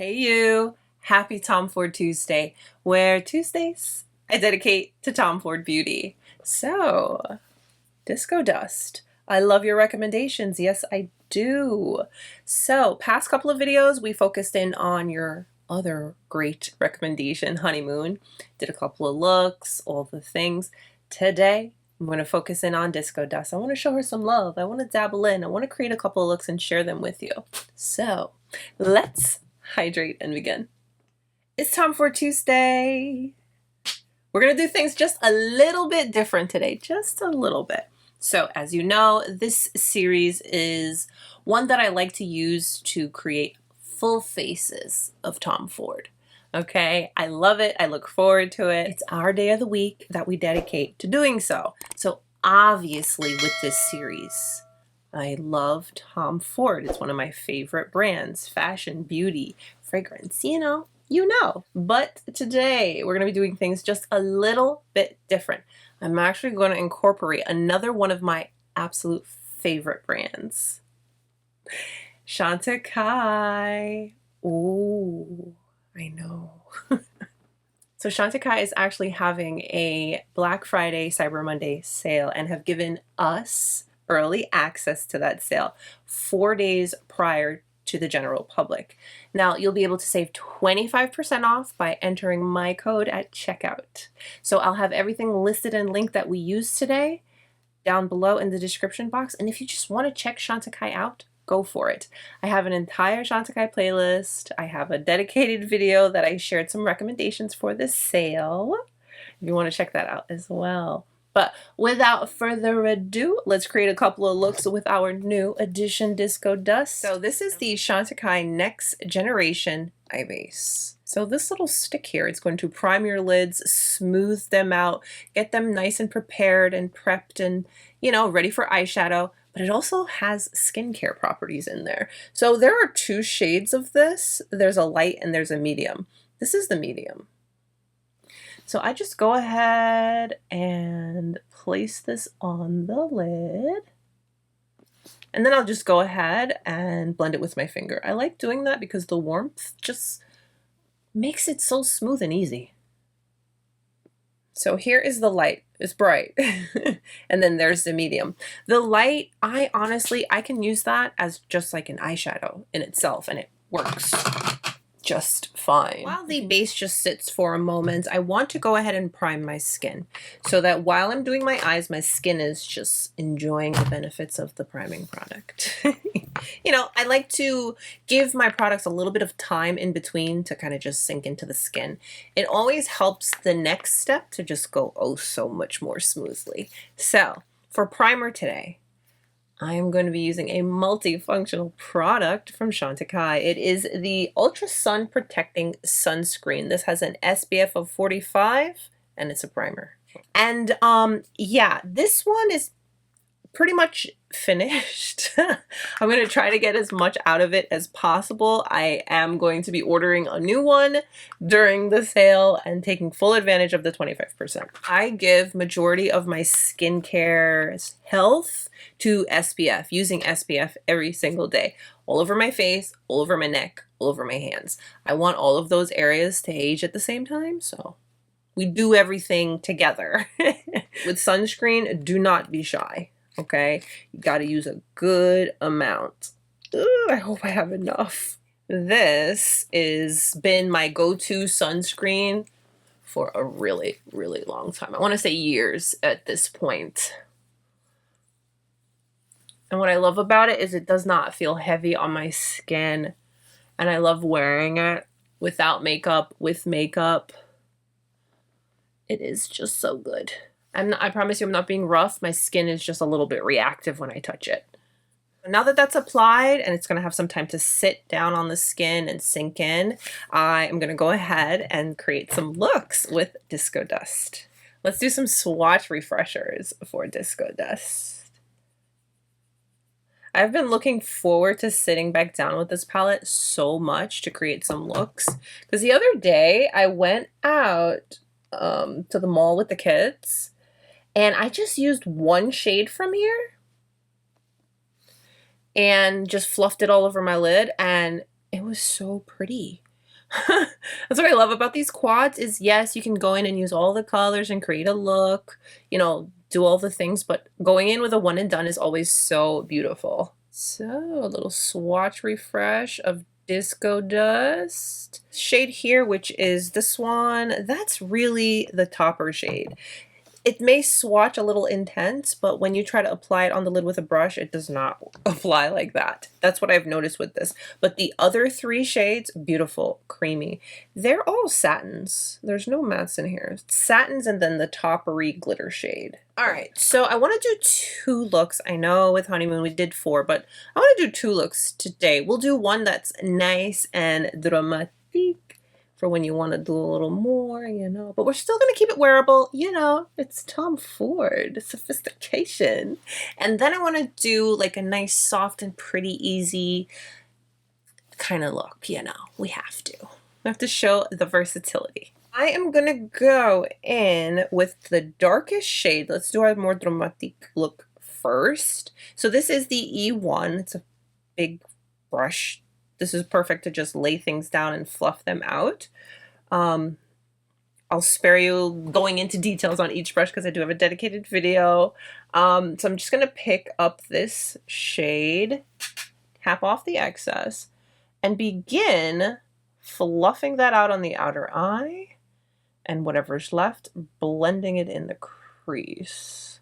Hey you! Happy Tom Ford Tuesday, where Tuesdays I dedicate to Tom Ford beauty. So, Disco Dust. I love your recommendations. Yes, I do. So, past couple of videos, we focused in on your other great recommendation, Honeymoon. Did a couple of looks, all the things. Today, I'm going to focus in on Disco Dust. I want to show her some love. I want to dabble in. I want to create a couple of looks and share them with you. So, let's hydrate and begin. It's Tom Ford Tuesday. We're going to do things just a little bit different today, just a little bit. So as you know, this series is one that I like to use to create full faces of Tom Ford. Okay, I love it. I look forward to it. It's our day of the week that we dedicate to doing so. So obviously with this series, I love Tom Ford. It's one of my favorite brands, fashion, beauty, fragrance, you know. But today we're going to be doing things just a little bit different. I'm actually going to incorporate another one of my absolute favorite brands, Chantecaille. Ooh, I know. So Chantecaille is actually having a Black Friday, Cyber Monday sale and have given us early access to that sale 4 days prior to the general public. Now you'll be able to save 25% off by entering my code at checkout. So I'll have everything listed and linked that we used today down below in the description box. And if you just want to check Chantecaille out, go for it. I have an entire Chantecaille playlist. I have a dedicated video that I shared some recommendations for this sale. If you want to check that out as well. But without further ado, let's create a couple of looks with our new edition Disco Dust. So this is the Chantecaille Next Generation Eye Base. So this little stick here, it's going to prime your lids, smooth them out, get them nice and prepared and prepped and, you know, ready for eyeshadow. But it also has skincare properties in there. So there are two shades of this. There's a light and there's a medium. This is the medium. So I just go ahead and place this on the lid. And then I'll just go ahead and blend it with my finger. I like doing that because the warmth just makes it so smooth and easy. So here is the light. It's bright. And then there's the medium. The light, I can use that as just like an eyeshadow in itself, and it works just fine. While the base just sits for a moment, I want to go ahead and prime my skin so that while I'm doing my eyes, my skin is just enjoying the benefits of the priming product. You know, I like to give my products a little bit of time in between to kind of just sink into the skin. It always helps the next step to just go oh so much more smoothly. So for primer today, I am going to be using a multifunctional product from Chantecaille. It is the Ultra Sun Protecting Sunscreen. This has an SPF of 45 and it's a primer. And yeah, this one is pretty much finished. I'm going to try to get as much out of it as possible. I am going to be ordering a new one during the sale and taking full advantage of the 25%. I give majority of my skincare health to SPF, using SPF every single day, all over my face, all over my neck, all over my hands. I want all of those areas to age at the same time, so we do everything together. With sunscreen, do not be shy. Okay, you got to use a good amount. Ooh, I hope I have enough. This has been my go-to sunscreen for a really, really long time. I want to say years at this point. And what I love about it is it does not feel heavy on my skin. And I love wearing it without makeup, with makeup. It is just so good. I promise you I'm not being rough. My skin is just a little bit reactive when I touch it. Now that that's applied and it's going to have some time to sit down on the skin and sink in, I am going to go ahead and create some looks with Disco Dust. Let's do some swatch refreshers for Disco Dust. I've been looking forward to sitting back down with this palette so much to create some looks. Because the other day I went out to the mall with the kids. And I just used one shade from here and just fluffed it all over my lid, and it was so pretty. That's what I love about these quads is yes, you can go in and use all the colors and create a look, you know, do all the things, but going in with a one and done is always so beautiful. So a little swatch refresh of Disco Dust. Shade here, which is this one, that's really the topper shade. It may swatch a little intense, but when you try to apply it on the lid with a brush, it does not apply like that. That's what I've noticed with this. But the other three shades, beautiful, creamy. They're all satins. There's no mattes in here. Satins and then the toppery glitter shade. All right, so I want to do 2 looks. I know with Honeymoon we did 4, but I want to do 2 looks today. We'll do one that's nice and dramatique, for when you want to do a little more, you know. But we're still going to keep it wearable, you know. It's Tom Ford, sophistication. And then I want to do like a nice, soft and pretty easy kind of look, you know. We have to. We have to show the versatility. I am going to go in with the darkest shade. Let's do our more dramatic look first. So this is the E1. It's a big brush. This is perfect to just lay things down and fluff them out. I'll spare you going into details on each brush because I do have a dedicated video. So I'm just going to pick up this shade, tap off the excess, and begin fluffing that out on the outer eye, and whatever's left, blending it in the crease.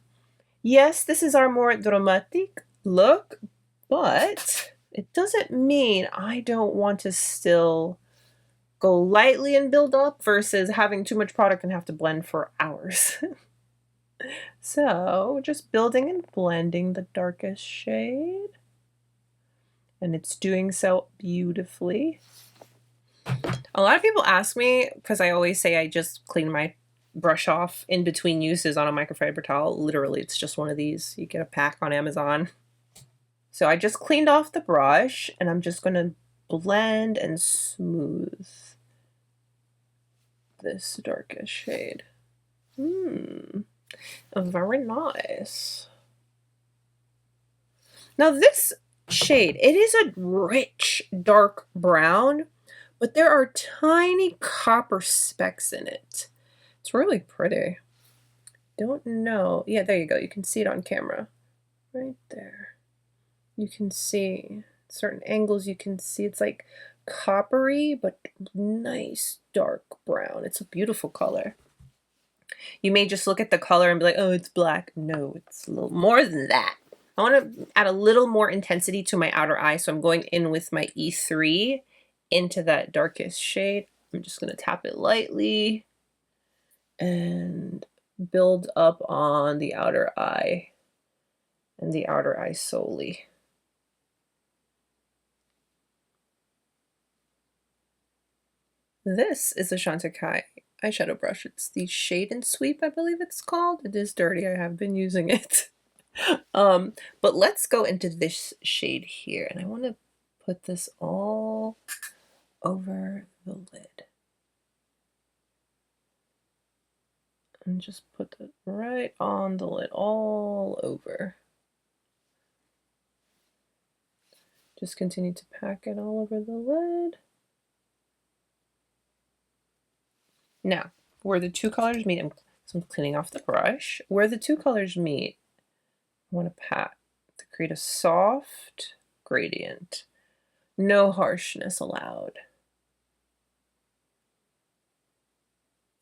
Yes, this is our more dramatic look, but it doesn't mean I don't want to still go lightly and build up versus having too much product and have to blend for hours. So just building and blending the darkest shade, and it's doing so beautifully. A lot of people ask me, because I always say I just clean my brush off in between uses on a microfiber towel. Literally, it's just one of these. You get a pack on Amazon. So I just cleaned off the brush, and I'm just going to blend and smooth this darkest shade. Very nice. Now this shade, it is a rich dark brown, but there are tiny copper specks in it. It's really pretty. Don't know. Yeah, there you go. You can see it on camera. Right there. You can see certain angles, you can see it's like coppery, but nice dark brown. It's a beautiful color. You may just look at the color and be like, oh, it's black. No, it's a little more than that. I want to add a little more intensity to my outer eye, so I'm going in with my E3 into that darkest shade. I'm just going to tap it lightly and build up on the outer eye and the outer eye solely. This is a Chantecaille eyeshadow brush. It's the Shade and Sweep, I believe it's called. It is dirty. I have been using it. But let's go into this shade here, and I want to put this all over the lid. And just put it right on the lid, all over. Just continue to pack it all over the lid. Now, where the two colors meet, so I'm cleaning off the brush. Where the two colors meet, I want to pat to create a soft gradient. No harshness allowed.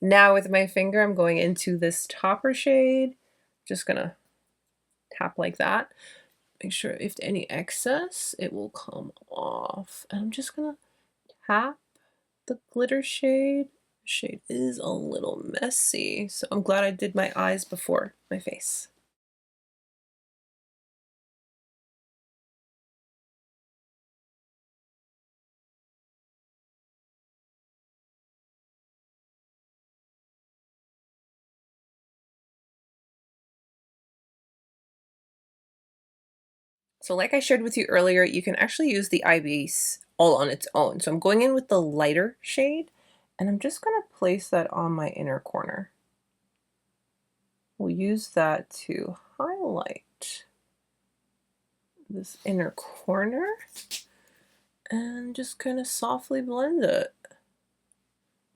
Now with my finger, I'm going into this topper shade. Just gonna tap like that. Make sure if any excess, it will come off. And I'm just gonna tap the glitter shade. Shade is a little messy, so I'm glad I did my eyes before my face. So like I shared with you earlier, you can actually use the eye base all on its own. So I'm going in with the lighter shade, and I'm just going to place that on my inner corner. We'll use that to highlight this inner corner and just kind of softly blend it.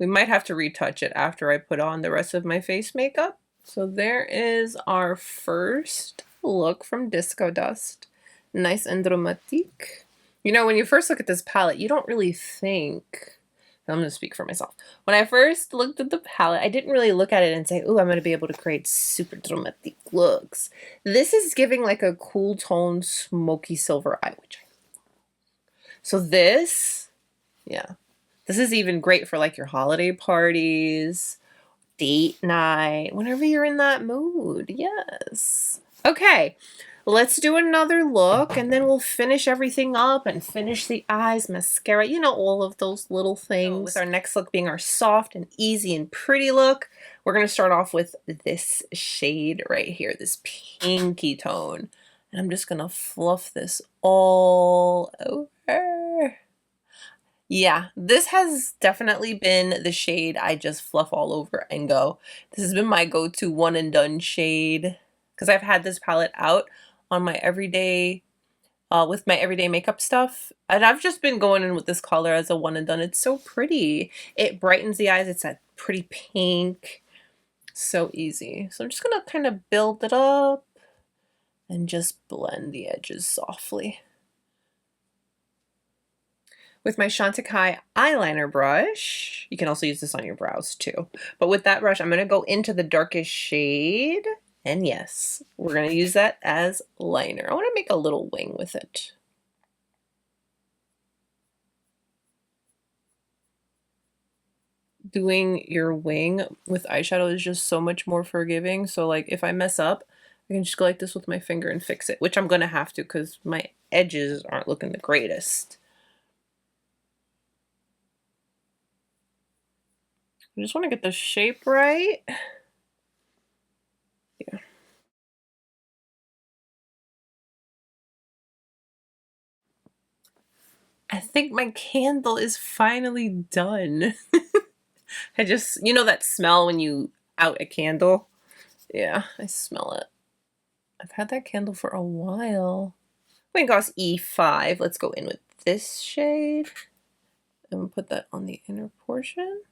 We might have to retouch it after I put on the rest of my face makeup. So there is our first look from Disco Dust. Nice and dramatique. You know, when you first look at this palette, you don't really think... I'm going to speak for myself. When I first looked at the palette, I didn't really look at it and say, ooh, I'm going to be able to create super dramatic looks. This is giving like a cool tone smoky silver eye, which I love. So this, yeah, this is even great for like your holiday parties, date night, whenever you're in that mood. Yes. Okay. Let's do another look and then we'll finish everything up and finish the eyes, mascara, you know, all of those little things. So with our next look being our soft and easy and pretty look, we're going to start off with this shade right here, this pinky tone. And I'm just going to fluff this all over. Yeah, this has definitely been the shade I just fluff all over and go. This has been my go-to one and done shade because I've had this palette out on my everyday, with my everyday makeup stuff. And I've just been going in with this color as a one and done. It's so pretty. It brightens the eyes. It's that pretty pink. So easy. So I'm just going to kind of build it up and just blend the edges softly. With my Chantecaille eyeliner brush, you can also use this on your brows too. But with that brush, I'm going to go into the darkest shade. And yes, we're going to use that as liner. I want to make a little wing with it. Doing your wing with eyeshadow is just so much more forgiving. So like if I mess up, I can just go like this with my finger and fix it, which I'm going to have to because my edges aren't looking the greatest. I just want to get the shape right. Yeah. I think my candle is finally done. I just, you know that smell when you out a candle? Yeah, I smell it. I've had that candle for a while. Winkos E5. Let's go in with this shade. And put that on the inner portion.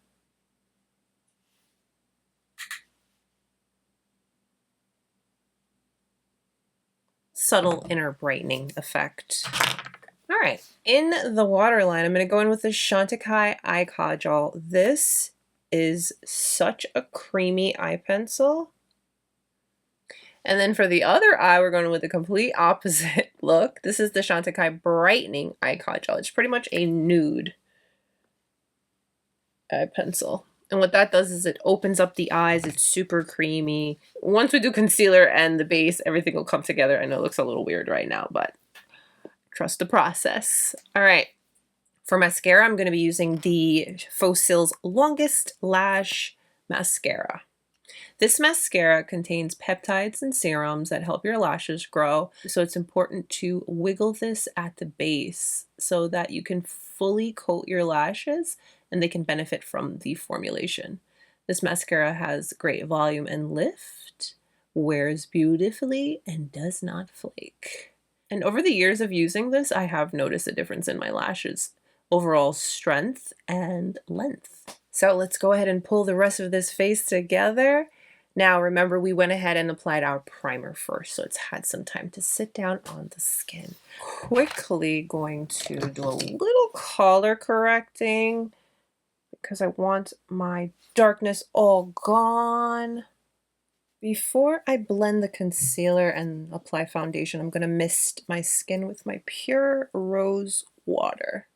Subtle inner brightening effect. All right, in the waterline, I'm going to go in with the Chantecaille Eye Kajal. This is such a creamy eye pencil. And then for the other eye, we're going with the complete opposite look. This is the Chantecaille Brightening Eye Kajal. It's pretty much a nude eye pencil. And what that does is it opens up the eyes. It's super creamy. Once we do concealer and the base, everything will come together. I know it looks a little weird right now, but trust the process. All right. For mascara, I'm going to be using the Faux Cils Longest Lash Mascara. This mascara contains peptides and serums that help your lashes grow. So it's important to wiggle this at the base so that you can fully coat your lashes and they can benefit from the formulation. This mascara has great volume and lift, wears beautifully, and does not flake. And over the years of using this, I have noticed a difference in my lashes, overall strength and length. So let's go ahead and pull the rest of this face together. Now remember, we went ahead and applied our primer first, so it's had some time to sit down on the skin. Quickly going to do a little color correcting because I want my darkness all gone. Before I blend the concealer and apply foundation, I'm going to mist my skin with my pure rose water.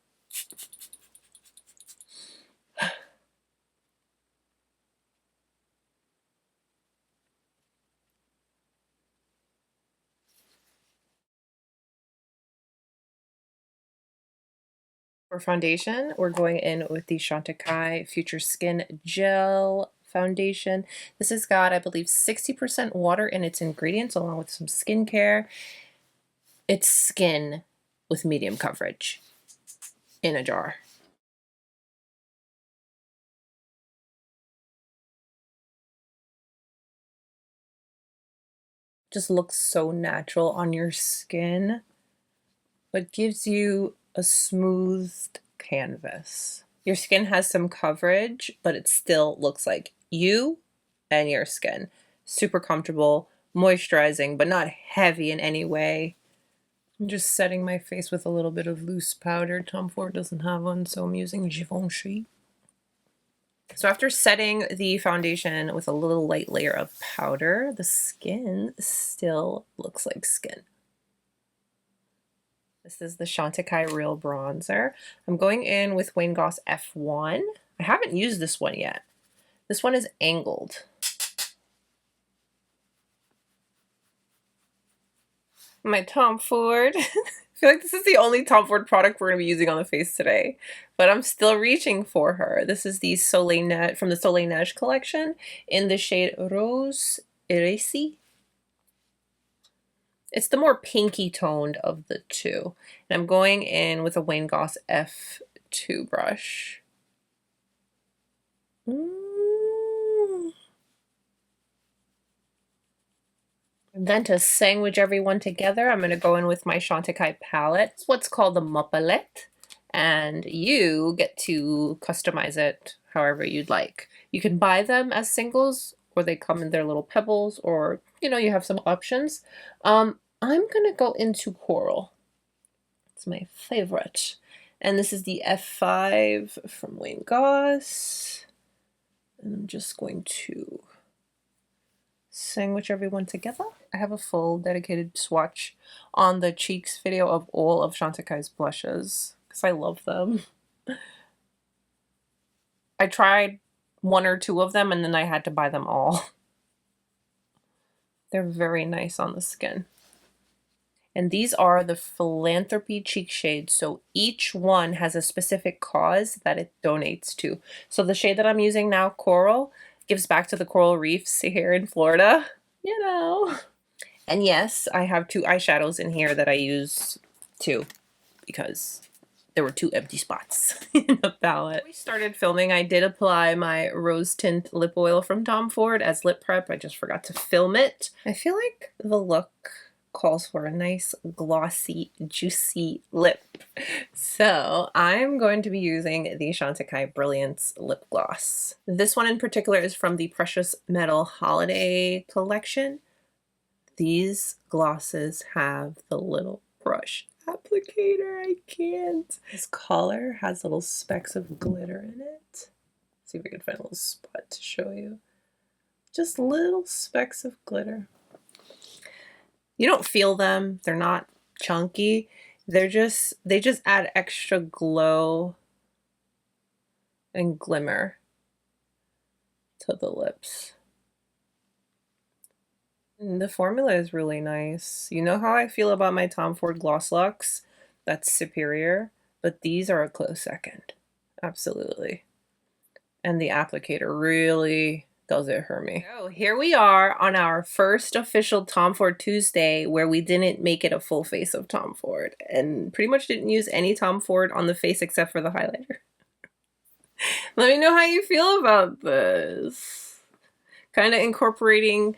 For foundation, we're going in with the Chantecaille Future Skin Gel Foundation. This has got, I believe, 60% water in its ingredients along with some skincare. It's skin with medium coverage in a jar. Just looks so natural on your skin, but gives you a smoothed canvas. Your skin has some coverage, but it still looks like you and your skin. Super comfortable, moisturizing, but not heavy in any way. I'm just setting my face with a little bit of loose powder. Tom Ford doesn't have one, so I'm using Givenchy. So after setting the foundation with a little light layer of powder, the skin still looks like skin. This is the Chantecaille Real Bronzer. I'm going in with Wayne Goss F1. I haven't used this one yet. This one is angled. My Tom Ford. I feel like this is the only Tom Ford product we're going to be using on the face today, but I'm still reaching for her. This is the Soleil from the Soleil Neige collection in the shade Rose Irisé. It's the more pinky toned of the two. And I'm going in with a Wayne Goss F2 brush. And then to sandwich everyone together, I'm going to go in with my Chantecaille palette. It's what's called the Ma Palette, and you get to customize it however you'd like. You can buy them as singles, or they come in their little pebbles, or, you know, you have some options. I'm going to go into Coral. It's my favorite. And this is the F5 from Wayne Goss. And I'm just going to sandwich everyone together. I have a full dedicated swatch on the cheeks video of all of Chantecaille's blushes because I love them. I tried one or two of them and then I had to buy them all. They're very nice on the skin. And these are the Philanthropy cheek shades. So each one has a specific cause that it donates to. So the shade that I'm using now, Coral, gives back to the coral reefs here in Florida, you know. And yes, I have 2 eyeshadows in here that I use too, because there were 2 empty spots in the palette. When we started filming, I did apply my rose tint lip oil from Tom Ford as lip prep. I just forgot to film it. I feel like the look calls for a nice glossy juicy lip, so I'm going to be using the Chantecaille Brilliance lip gloss. This one in particular is from the Precious Metal Holiday collection. These glosses have the little brush applicator. I can't. This collar has little specks of glitter in it. Let's see if we can find a little spot to show you. Just little specks of glitter. You don't feel them. They're not chunky. They just add extra glow and glimmer to the lips. And the formula is really nice. You know how I feel about my Tom Ford Gloss Luxe? That's superior, but these are a close second. Absolutely. And the applicator really does it for me. So here we are on our first official Tom Ford Tuesday where we didn't make it a full face of Tom Ford and pretty much didn't use any Tom Ford on the face except for the highlighter. Let me know how you feel about this. Kind of incorporating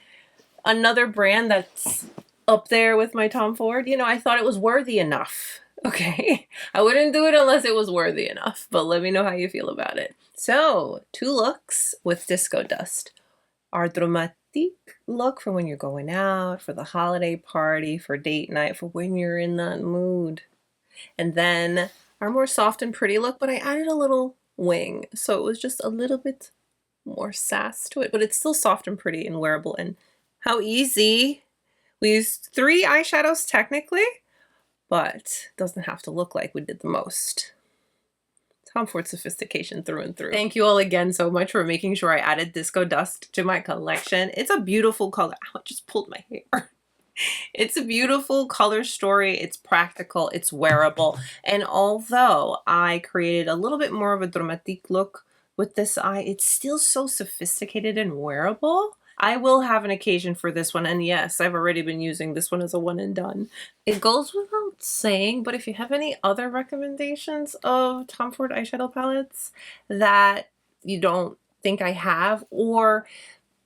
another brand that's up there with my Tom Ford. You know, I thought it was worthy enough. Okay, I wouldn't do it unless it was worthy enough, but let me know how you feel about it. So, 2 looks with Disco Dust. Our dramatique look for when you're going out, for the holiday party, for date night, for when you're in that mood. And then our more soft and pretty look, but I added a little wing, so it was just a little bit more sass to it, but it's still soft and pretty and wearable. And how easy. We used 3 eyeshadows technically, but it doesn't have to look like we did the most. Tom Ford sophistication through and through. Thank you all again so much for making sure I added Disco Dust to my collection. It's a beautiful color. Ow, I just pulled my hair. It's a beautiful color story. It's practical. It's wearable. And although I created a little bit more of a dramatique look with this eye, it's still so sophisticated and wearable. I will have an occasion for this one, and yes, I've already been using this one as a one and done. It goes without saying, but if you have any other recommendations of Tom Ford eyeshadow palettes that you don't think I have, or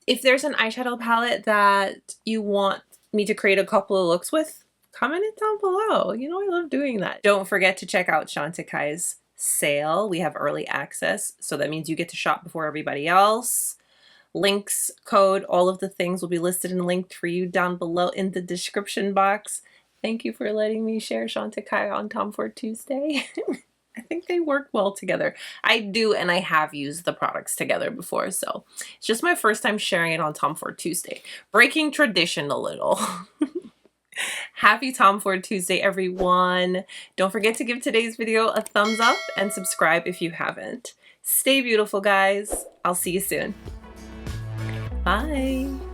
if there's an eyeshadow palette that you want me to create a couple of looks with, comment it down below. You know, I love doing that. Don't forget to check out Chantecaille's sale. We have early access, so that means you get to shop before everybody else. Links, code, all of the things will be listed and linked for you down below in the description box. Thank you for letting me share Chantecaille on Tom Ford Tuesday. I think they work well together. I do, and I have used the products together before, so it's just my first time sharing it on Tom Ford Tuesday. Breaking tradition a little. Happy Tom Ford Tuesday, everyone. Don't forget to give today's video a thumbs up and subscribe if you haven't. Stay beautiful, guys. I'll see you soon. Bye.